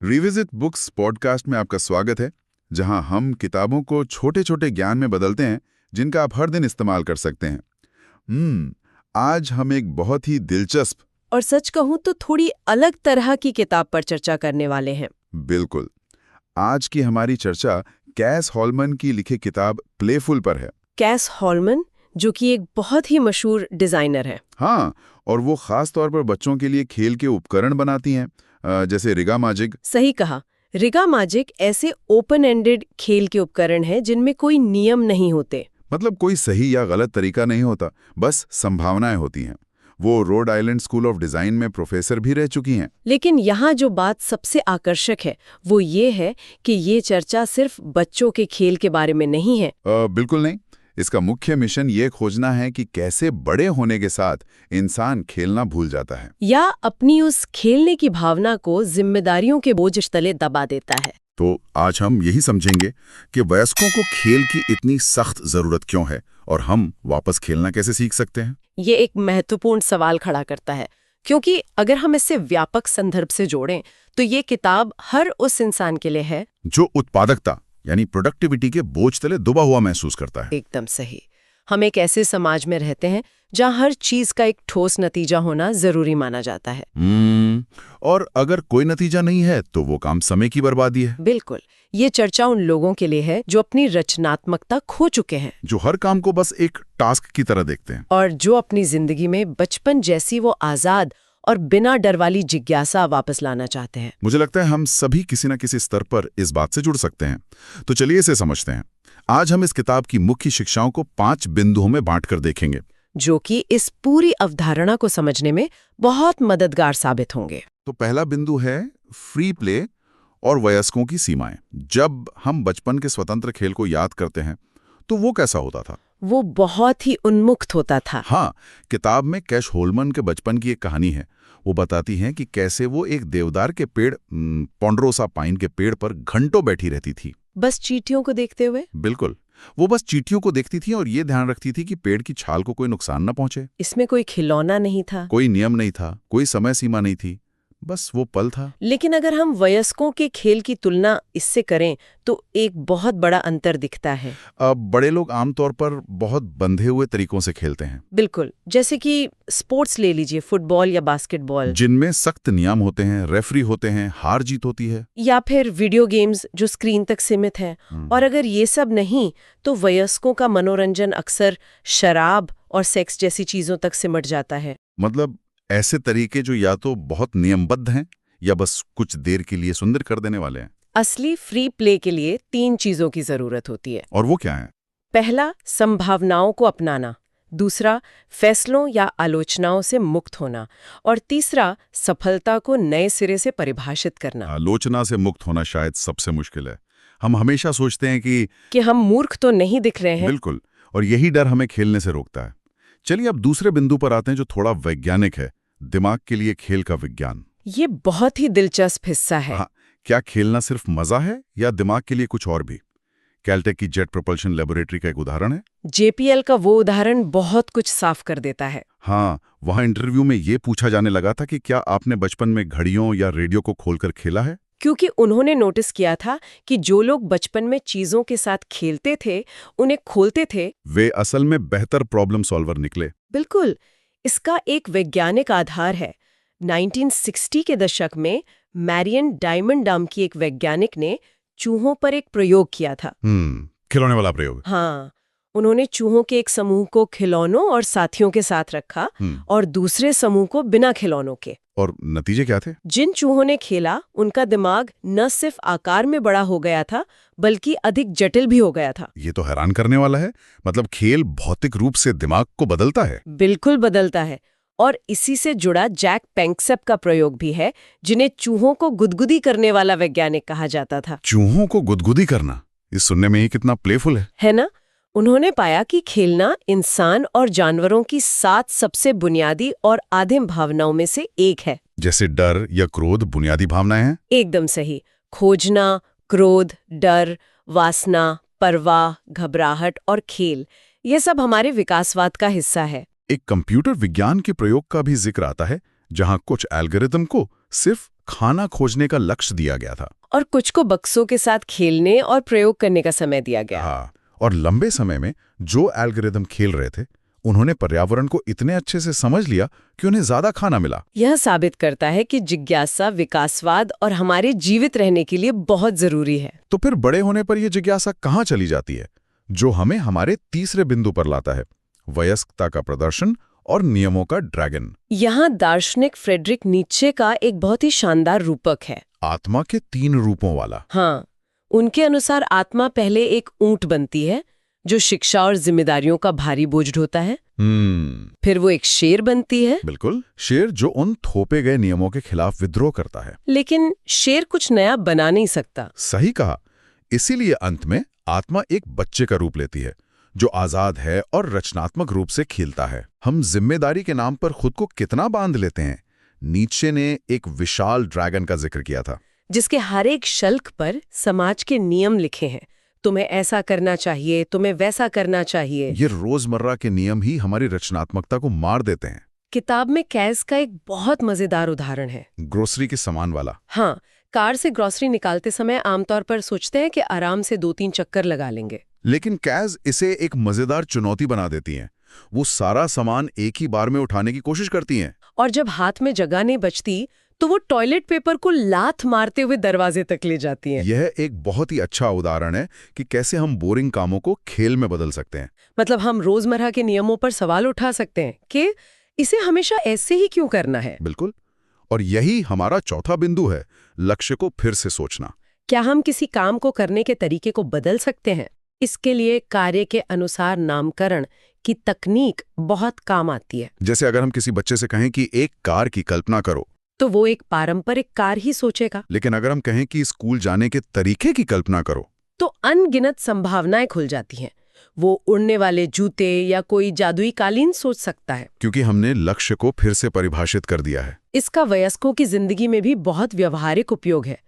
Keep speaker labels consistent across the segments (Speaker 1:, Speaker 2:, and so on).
Speaker 1: Revisit books podcast में आपका स्वागत है, जहां हम किताबों को छोटे छोटे ज्ञान में बदलते हैं जिनका आप हर दिन इस्तेमाल कर सकते हैं। आज हम एक बहुत ही दिलचस्प।
Speaker 2: और सच कहूं तो थोड़ी अलग तरह की किताब पर चर्चा करने वाले हैं।
Speaker 1: बिल्कुल। आज की हमारी चर्चा कैस हॉलमन की लिखी किताब प्लेफुल पर है।
Speaker 2: कैस हॉलमन, जो कि एक बहुत ही मशहूर डिजाइनर है।
Speaker 1: हाँ, और वो खास तौर पर बच्चों के लिए खेल के उपकरण बनाती हैं, जैसे रिगा मैजिक।
Speaker 2: सही कहा। रिगा मैजिक ऐसे ओपन एंडेड खेल के उपकरण हैं जिनमें कोई नियम नहीं होते।
Speaker 1: मतलब कोई सही या गलत तरीका नहीं होता, बस संभावनाएं होती हैं। वो Rhode Island school of design में प्रोफेसर भी रह चुकी हैं।
Speaker 2: लेकिन यहाँ जो बात सबसे आकर्षक है वो ये है कि ये चर्चा सिर्फ बच्चों के खेल के बारे में नहीं है।
Speaker 1: बिल्कुल नहीं। इसका मुख्य मिशन ये खोजना है कि कैसे बड़े होने के साथ इंसान खेलना भूल जाता है
Speaker 2: या अपनी उस खेलने की भावना को जिम्मेदारियों के बोझ तले दबा देता है।
Speaker 1: तो आज हम यही समझेंगे कि वयस्कों को खेल की इतनी सख्त जरूरत क्यों है और हम वापस खेलना कैसे सीख सकते हैं।
Speaker 2: ये एक महत्वपूर्ण सवाल खड़ा करता है, क्योंकि अगर हम इसे व्यापक संदर्भ से जोड़ें तो ये किताब हर उस इंसान के लिए है
Speaker 1: जो उत्पादकता यानी प्रोडक्टिविटी के बोझ तले दबा हुआ महसूस करता है।
Speaker 2: एकदम सही। हम एक ऐसे समाज में रहते हैं जहाँ हर चीज का एक ठोस नतीजा होना जरूरी माना जाता है।
Speaker 1: और अगर कोई नतीजा नहीं है तो वो काम समय की बर्बादी है।
Speaker 2: बिल्कुल। ये चर्चा उन लोगों के लिए है जो अपनी रचनात्मकता खो चुके हैं,
Speaker 1: जो हर काम को बस एक टास्क की तरह देखते हैं,
Speaker 2: और जो अपनी जिंदगी में बचपन जैसी वो आजाद और बिना डर वाली जिज्ञासा वापस लाना चाहते हैं।
Speaker 1: मुझे लगता है हम सभी किसी न किसी स्तर पर इस बात से जुड़ सकते हैं। तो चलिए इसे समझते हैं। आज हम इस किताब की मुख्य शिक्षाओं को 5 बिंदुओं में बांटकर देखेंगे,
Speaker 2: जो कि इस पूरी अवधारणा को समझने में बहुत मददगार साबित होंगे।
Speaker 1: तो पहला बिंदु है फ्री प्ले और वयस्कों की सीमाएं। जब हम बचपन के स्वतंत्र खेल को याद करते हैं तो वो कैसा होता था?
Speaker 2: वो बहुत ही उन्मुक्त होता था।
Speaker 1: हाँ, किताब में कैश होलमन के बचपन की एक कहानी है। वो बताती हैं कि कैसे वो एक देवदार के पेड़ पोंडरोसा पाइन के पेड़ पर घंटों बैठी रहती थी,
Speaker 2: बस चींटियों को देखते हुए।
Speaker 1: बिल्कुल। वो बस चींटियों को देखती थी और ये ध्यान रखती थी कि पेड़ की छाल को कोई नुकसान न पहुंचे।
Speaker 2: इसमें कोई खिलौना नहीं था,
Speaker 1: कोई नियम नहीं था, कोई समय सीमा नहीं थी, बस वो पल था।
Speaker 2: लेकिन अगर हम वयस्कों के खेल की तुलना इससे करें तो एक बहुत बड़ा अंतर दिखता है।
Speaker 1: अब बड़े लोग आमतौर पर बहुत बंधे हुए तरीकों से खेलते हैं।
Speaker 2: बिल्कुल। जैसे कि स्पोर्ट्स ले लीजिए, फुटबॉल या बास्केटबॉल,
Speaker 1: जिनमें सख्त नियम होते हैं, रेफरी होते हैं, हार जीत होती है।
Speaker 2: या फिर वीडियो गेम्स जो स्क्रीन तक सीमित हैं। और अगर ये सब नहीं तो वयस्कों का मनोरंजन अक्सर शराब और सेक्स जैसी चीजों तक सिमट जाता है।
Speaker 1: मतलब ऐसे तरीके जो या तो बहुत नियमबद्ध हैं या बस कुछ देर के लिए सुंदर कर देने वाले हैं।
Speaker 2: असली फ्री प्ले के लिए 3 चीजों की जरूरत होती है।
Speaker 1: और वो क्या है?
Speaker 2: पहला, संभावनाओं को अपनाना। दूसरा, फैसलों या आलोचनाओं से मुक्त होना। और तीसरा, सफलता को नए सिरे से परिभाषित करना।
Speaker 1: आलोचना से मुक्त होना शायद सबसे मुश्किल है। हम हमेशा सोचते हैं कि
Speaker 2: हम मूर्ख तो नहीं दिख रहे हैं।
Speaker 1: बिल्कुल, और यही डर हमें खेलने से रोकता है। चलिए अब दूसरे बिंदु पर आते हैं जो थोड़ा वैज्ञानिक है, दिमाग के लिए खेल का विज्ञान।
Speaker 2: ये बहुत ही दिलचस्प हिस्सा है।
Speaker 1: हाँ, क्या खेलना सिर्फ मजा है या दिमाग के लिए कुछ और भी? कैलटेक की जेट प्रोपल्शन लेबोरेटरी का एक उदाहरण है।
Speaker 2: जेपीएल का वो उदाहरण बहुत कुछ साफ कर देता है।
Speaker 1: हाँ, वहाँ इंटरव्यू में ये पूछा जाने लगा था कि क्या आपने बचपन में घड़ियों या रेडियो को खोलकर खेला है?
Speaker 2: क्योंकि उन्होंने नोटिस किया था कि जो लोग बचपन में चीजों के साथ खेलते थे, उन्हें खोलते थे,
Speaker 1: वे असल में बेहतर प्रॉब्लम सॉल्वर निकले।
Speaker 2: बिल्कुल। इसका एक वैज्ञानिक आधार है। 1960 के दशक में मैरियन डायमंड नाम की एक वैज्ञानिक ने चूहों पर एक प्रयोग किया था।
Speaker 1: खिलौने वाला प्रयोग।
Speaker 2: हाँ, उन्होंने चूहों के एक समूह को खिलौनों और साथियों के साथ रखा और दूसरे समूह को बिना खिलौनों के।
Speaker 1: और नतीजे क्या थे?
Speaker 2: जिन चूहों ने खेला उनका दिमाग न सिर्फ आकार में बड़ा हो गया था बल्कि अधिक जटिल भी हो गया था।
Speaker 1: ये तो हैरान करने वाला है। मतलब खेल भौतिक रूप से दिमाग को बदलता है।
Speaker 2: बिल्कुल बदलता है। और इसी से जुड़ा जैक पेंक्सेप का प्रयोग भी है, जिन्हें चूहों को गुदगुदी करने वाला वैज्ञानिक कहा जाता था।
Speaker 1: चूहों को गुदगुदी करना, इस सुनने में ही कितना प्लेफुल है
Speaker 2: ना? उन्होंने पाया कि खेलना इंसान और जानवरों की 7 सबसे बुनियादी और आदिम भावनाओं में से एक है।
Speaker 1: जैसे डर या क्रोध बुनियादी भावनाएं हैं।
Speaker 2: एकदम सही। खोजना, क्रोध, डर, वासना, परवाह, घबराहट और खेल, ये सब हमारे विकासवाद का हिस्सा है।
Speaker 1: एक कंप्यूटर विज्ञान के प्रयोग का भी जिक्र आता है, जहां कुछ एल्गोरिदम को सिर्फ
Speaker 3: खाना खोजने का लक्ष्य दिया गया था।
Speaker 2: और कुछ को बक्सों के साथ खेलने और प्रयोग करने का समय दिया गया।
Speaker 3: हाँ, और लंबे समय में जो एल्गोरिदम खेल रहे थे उन्होंने पर्यावरण को इतने अच्छे से समझ लिया कि उन्हें ज्यादा खाना मिला।
Speaker 2: यह साबित करता है कि जिज्ञासा विकासवाद और हमारे जीवित रहने के लिए बहुत जरूरी है।
Speaker 3: तो फिर बड़े होने पर यह जिज्ञासा कहाँ चली जाती है, जो हमें हमारे तीसरे बिंदु पर लाता है, वयस्कता का प्रदर्शन और नियमों का ड्रैगन।
Speaker 2: यहाँ दार्शनिक फ्रेडरिक नीत्शे का एक बहुत ही शानदार रूपक है,
Speaker 3: आत्मा के 3 रूपों वाला।
Speaker 2: हाँ, उनके अनुसार आत्मा पहले एक ऊंट बनती है जो शिक्षा और जिम्मेदारियों का भारी बोझ ढोता है। फिर वो एक शेर बनती है।
Speaker 3: बिल्कुल, शेर जो उन थोपे गए नियमों के खिलाफ विद्रोह करता है।
Speaker 2: लेकिन शेर कुछ नया बना नहीं सकता।
Speaker 3: सही कहा। इसीलिए अंत में आत्मा एक बच्चे का रूप लेती है जो आजाद है और रचनात्मक रूप से खेलता है। हम जिम्मेदारी के नाम पर खुद को कितना बांध लेते हैं। नीत्शे ने एक विशाल ड्रैगन का जिक्र किया था,
Speaker 2: जिसके हर एक शल्क पर समाज के नियम लिखे हैं। तुम्हें ऐसा करना चाहिए, तुम्हें वैसा करना चाहिए।
Speaker 3: ये रोजमर्रा के नियम ही हमारी रचनात्मकता को मार देते हैं।
Speaker 2: किताब में कैस का एक बहुत मजेदार उदाहरण है,
Speaker 3: ग्रोसरी के सामान वाला।
Speaker 2: हाँ, कार से ग्रोसरी निकालते समय आमतौर पर सोचते हैं कि आराम से 2-3 चक्कर लगा लेंगे।
Speaker 3: लेकिन कैज इसे एक मजेदार चुनौती बना देती हैं। वो सारा सामान एक ही बार में उठाने की कोशिश करती हैं।
Speaker 2: और जब हाथ में जगह नहीं बचती तो वो टॉयलेट पेपर को लात मारते हुए दरवाजे तक ले जाती हैं।
Speaker 3: यह एक बहुत ही अच्छा उदाहरण है कि कैसे हम बोरिंग कामों को खेल में बदल सकते हैं।
Speaker 2: मतलब हम रोजमर्रा के नियमों पर सवाल उठा सकते हैं कि इसे हमेशा ऐसे ही क्यों करना है।
Speaker 3: बिल्कुल, और यही हमारा चौथा बिंदु है, लक्ष्य को फिर से सोचना।
Speaker 2: क्या हम किसी काम को करने के तरीके को बदल सकते हैं? इसके लिए कार्य के अनुसार नामकरण की तकनीक बहुत काम आती है।
Speaker 3: जैसे अगर हम किसी बच्चे से कहें कि एक कार की कल्पना करो,
Speaker 2: तो वो एक पारंपरिक कार ही सोचेगा।
Speaker 3: लेकिन अगर हम कहें कि स्कूल जाने के तरीके की कल्पना करो,
Speaker 2: तो अनगिनत संभावनाएं खुल जाती हैं। वो उड़ने वाले जूते या कोई जादुई कालीन सोच सकता है,
Speaker 3: क्योंकि हमने लक्ष्य को फिर से परिभाषित कर दिया है।
Speaker 2: इसका वयस्कों की जिंदगी में भी बहुत व्यवहारिक उपयोग है,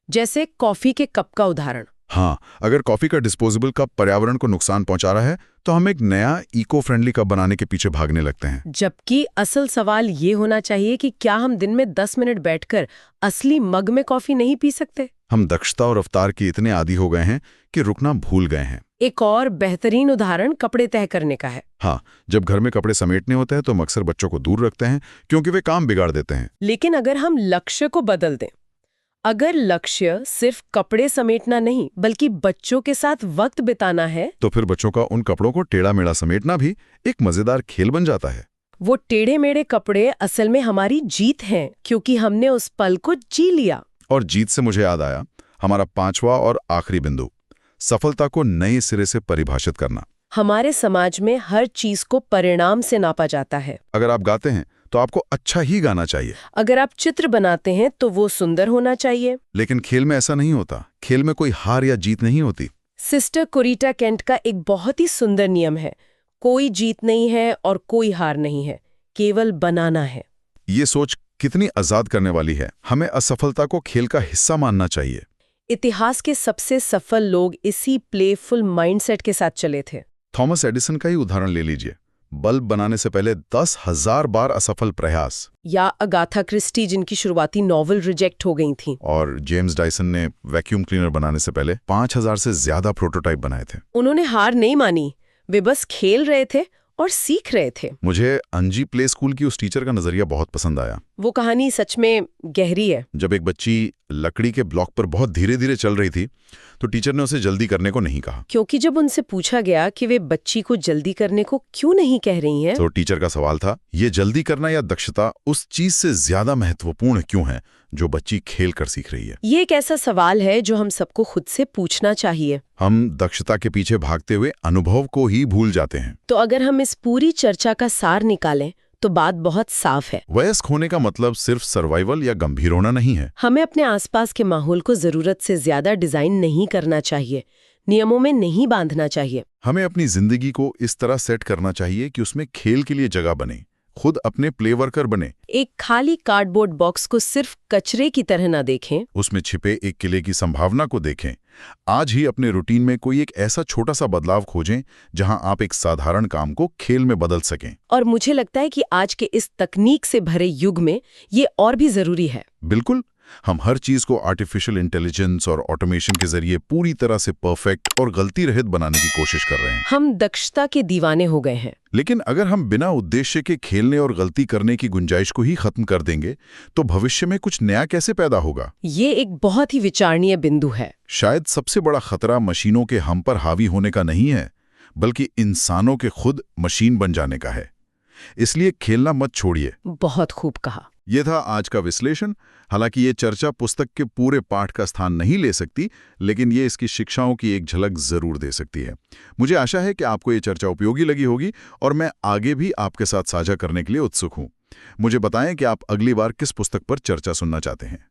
Speaker 2: जैसे कॉफी के कप का उदाहरण।
Speaker 3: हाँ, अगर कॉफी का डिस्पोजेबल कप पर्यावरण को नुकसान पहुंचा रहा है तो हम एक नया इको फ्रेंडली कप बनाने के पीछे भागने लगते हैं।
Speaker 2: जबकि असल सवाल ये होना चाहिए कि क्या हम दिन में 10 मिनट बैठकर असली मग में कॉफी नहीं पी सकते?
Speaker 3: हम दक्षता और रफ्तार के इतने आदी हो गए हैं कि रुकना भूल गए हैं।
Speaker 2: एक और बेहतरीन उदाहरण कपड़े तय करने का है।
Speaker 3: हाँ, जब घर में कपड़े समेटने होते हैं तो हम अक्सर बच्चों को दूर रखते हैं क्योंकि वे काम बिगाड़ देते हैं।
Speaker 2: लेकिन अगर हम लक्ष्य को बदल दें, अगर लक्ष्य सिर्फ कपड़े समेटना नहीं बल्कि बच्चों के साथ वक्त बिताना है,
Speaker 3: तो फिर बच्चों का उन कपड़ों को टेढ़ा मेढ़ा समेटना भी एक मजेदार खेल बन जाता है।
Speaker 2: वो टेढ़े मेढ़े कपड़े असल में हमारी जीत हैं, क्योंकि हमने उस पल को जी लिया।
Speaker 3: और जीत से मुझे याद आया हमारा 5वां और आखिरी बिंदु, सफलता को नए सिरे से परिभाषित करना।
Speaker 2: हमारे समाज में हर चीज को परिणाम से नापा जाता है।
Speaker 3: अगर आप गाते हैं तो आपको अच्छा ही गाना चाहिए।
Speaker 2: अगर आप चित्र बनाते हैं तो वो सुंदर होना चाहिए।
Speaker 3: लेकिन खेल में ऐसा नहीं होता। खेल में कोई हार या जीत नहीं होती।
Speaker 2: सिस्टर कोरिटा केंट का एक बहुत ही सुंदर नियम है, कोई जीत नहीं है और कोई हार नहीं है, केवल बनाना है।
Speaker 3: ये सोच कितनी आजाद करने वाली है। हमें असफलता को खेल का हिस्सा मानना चाहिए।
Speaker 2: इतिहास के सबसे सफल लोग इसी प्लेफुल माइंडसेट के साथ चले थे।
Speaker 3: थॉमस एडिसन का ही उदाहरण ले लीजिए। बल्ब बनाने से पहले 10,000 बार असफल प्रयास।
Speaker 2: या अगाथा क्रिस्टी जिनकी शुरुआती नॉवल रिजेक्ट हो गई थी।
Speaker 3: और जेम्स डायसन ने वैक्यूम क्लीनर बनाने से पहले 5,000 से ज्यादा प्रोटोटाइप बनाए थे।
Speaker 2: उन्होंने हार नहीं मानी, वे बस खेल रहे थे और सीख रहे थे।
Speaker 3: मुझे अंजी प्ले स्कूल की उस टीचर का नजरिया बहुत पसंद आया।
Speaker 2: वो कहानी सच में गहरी है।
Speaker 3: जब एक बच्ची लकड़ी के ब्लॉक पर बहुत धीरे धीरे चल रही थी तो टीचर ने उसे जल्दी करने को नहीं कहा।
Speaker 2: क्योंकि जब उनसे पूछा गया कि वे बच्ची को जल्दी करने को क्यों नहीं कह रही हैं,
Speaker 3: तो टीचर का सवाल था, ये जल्दी करना या दक्षता उस चीज से ज्यादा महत्वपूर्ण क्यों है जो बच्ची खेल कर सीख रही है?
Speaker 2: ये एक ऐसा सवाल है जो हम सबको खुद से पूछना चाहिए।
Speaker 3: हम दक्षता के पीछे भागते हुए अनुभव को ही भूल जाते हैं।
Speaker 2: तो अगर हम इस पूरी चर्चा का सार निकालें तो बात बहुत साफ है।
Speaker 3: वयस्क होने का मतलब सिर्फ सर्वाइवल या गंभीर होना नहीं है।
Speaker 2: हमें अपने आसपास के माहौल को जरूरत से ज्यादा डिजाइन नहीं करना चाहिए, नियमों में नहीं बांधना चाहिए।
Speaker 3: हमें अपनी जिंदगी को इस तरह सेट करना चाहिए कि उसमें खेल के लिए जगह बने, खुद अपने प्ले वर्कर बने।
Speaker 2: एक खाली कार्डबोर्ड बॉक्स को सिर्फ कचरे की तरह ना देखें,
Speaker 3: उसमें छिपे एक किले की संभावना को देखें। आज ही अपने रूटीन में कोई एक ऐसा छोटा सा बदलाव खोजें जहां आप एक साधारण काम को खेल में बदल सकें।
Speaker 2: और मुझे लगता है कि आज के इस तकनीक से भरे युग में ये और भी जरूरी है।
Speaker 3: बिल्कुल, हम हर चीज को आर्टिफिशियल इंटेलिजेंस और ऑटोमेशन के जरिए पूरी तरह से परफेक्ट और गलती रहित बनाने की कोशिश कर रहे हैं।
Speaker 2: हम दक्षता के दीवाने हो गए हैं।
Speaker 3: लेकिन अगर हम बिना उद्देश्य के खेलने और गलती करने की गुंजाइश को ही खत्म कर देंगे तो भविष्य में कुछ नया कैसे पैदा होगा?
Speaker 2: ये एक बहुत ही विचारणीय बिंदु है।
Speaker 3: शायद सबसे बड़ा खतरा मशीनों के हम पर हावी होने का नहीं है, बल्कि इंसानों के खुद मशीन बन जाने का है। इसलिए खेलना मत छोड़िए।
Speaker 2: बहुत खूब कहा।
Speaker 3: यह था आज का विश्लेषण। हालांकि ये चर्चा पुस्तक के पूरे पाठ का स्थान नहीं ले सकती, लेकिन ये इसकी शिक्षाओं की एक झलक जरूर दे सकती है। मुझे आशा है कि आपको ये चर्चा उपयोगी लगी होगी और मैं आगे भी आपके साथ साझा करने के लिए उत्सुक हूं। मुझे बताएं कि आप अगली बार किस पुस्तक पर चर्चा सुनना चाहते हैं।